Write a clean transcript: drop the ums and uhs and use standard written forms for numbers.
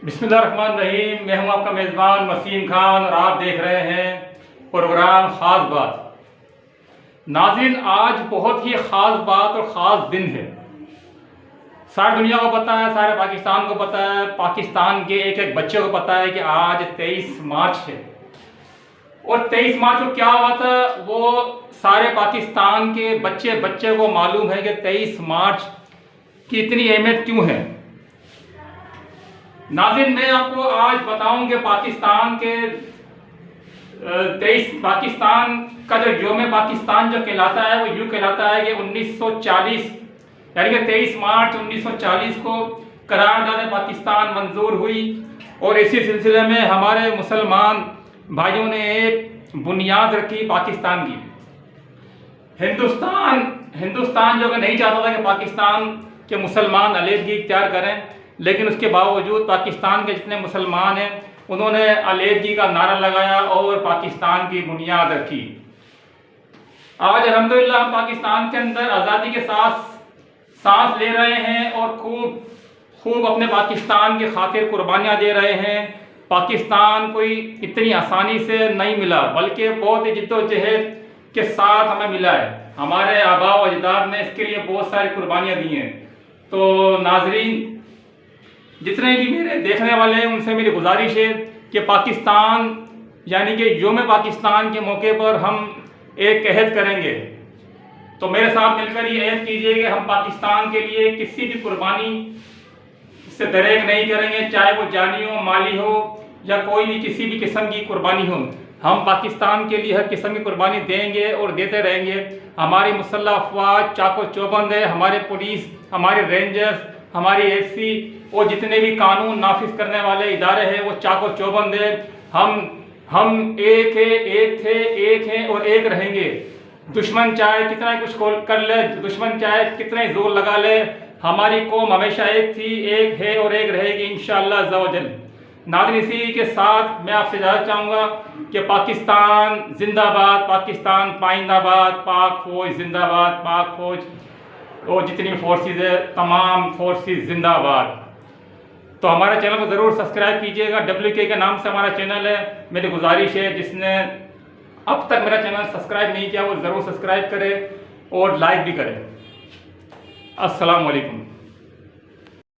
बिस्मिल्लाहिर्रहमानिर्रहीम। मैं हूं आपका मेज़बान वसीम खान और आप देख रहे हैं प्रोग्राम ख़ास बात। नाज़रीन, आज बहुत ही ख़ास बात और ख़ास दिन है। सारी दुनिया को पता है, सारे पाकिस्तान को पता है, पाकिस्तान के एक एक बच्चे को पता है कि आज 23 मार्च है। और 23 मार्च को क्या हुआ था वो सारे पाकिस्तान के बच्चे बच्चे को मालूम है कि 23 मार्च की इतनी अहमियत क्यों है। नाज़रीन, मैं आपको आज बताऊं कि पाकिस्तान के 23 पाकिस्तान का जो यौम पाकिस्तान जो कहलाता है वो यूँ कहलाता है कि 1940 यानी कि 23 मार्च 1940 को करारदाद पाकिस्तान मंजूर हुई। और इसी सिलसिले में हमारे मुसलमान भाइयों ने एक बुनियाद रखी पाकिस्तान की। हिंदुस्तान जो कि नहीं चाहता था कि पाकिस्तान के मुसलमान अलहदगी इख्तियार करें, लेकिन उसके बावजूद पाकिस्तान के जितने मुसलमान हैं उन्होंने अलहदगी का नारा लगाया और पाकिस्तान की बुनियाद रखी। आज अल्हम्दुलिल्लाह हम पाकिस्तान के अंदर आज़ादी के साथ सांस ले रहे हैं और खूब अपने पाकिस्तान की खातिर कुर्बानियाँ दे रहे हैं। पाकिस्तान कोई इतनी आसानी से नहीं मिला, बल्कि बहुत ही जिद्दोजहद के साथ हमें मिला है। हमारे आबा व अजदाद ने इसके लिए बहुत सारी कुर्बानियाँ दी हैं। तो नाजरीन, जितने भी मेरे देखने वाले हैं उनसे मेरी गुजारिश है कि पाकिस्तान यानी कि यौम पाकिस्तान के मौके पर हम एक अहद करेंगे। तो मेरे साथ मिलकर ये अहद कीजिए कि हम पाकिस्तान के लिए किसी भी कुर्बानी से दरेक नहीं करेंगे, चाहे वो जानी हो, माली हो या कोई भी किसी भी किस्म की कुर्बानी हो। हम पाकिस्तान के लिए हर किस्म की कुर्बानी देंगे और देते रहेंगे। हमारी मुसल्लह अफवाज चाको चौबंद है, हमारे पुलिस, हमारे रेंजर्स, हमारी एफसी और जितने भी कानून नाफिज करने वाले इदारे हैं वो चाको चौबंद है। हम एक है, एक थे, एक हैं और एक रहेंगे। दुश्मन चाहे कितना कुछ कर ले, दुश्मन चाहे कितना ही जोर लगा ले, हमारी कौम हमेशा एक थी, एक है और एक रहेगी इंशाअल्लाह अज़्ज़ा व जल। नाज़रीन, इसी के साथ मैं आपसे इजाज़त चाहूँगा कि पाकिस्तान जिंदाबाद, पाकिस्तान पाइंदाबाद, पाक फौज जिंदाबाद, पाक फौज और जितनी फोर्सेस है तमाम फोर्सेस जिंदाबाद। तो हमारे चैनल को ज़रूर सब्सक्राइब कीजिएगा। WK के नाम से हमारा चैनल है। मेरी गुजारिश है जिसने अब तक मेरा चैनल सब्सक्राइब नहीं किया वो ज़रूर सब्सक्राइब करे और लाइक भी करे। अस्सलाम वालेकुम।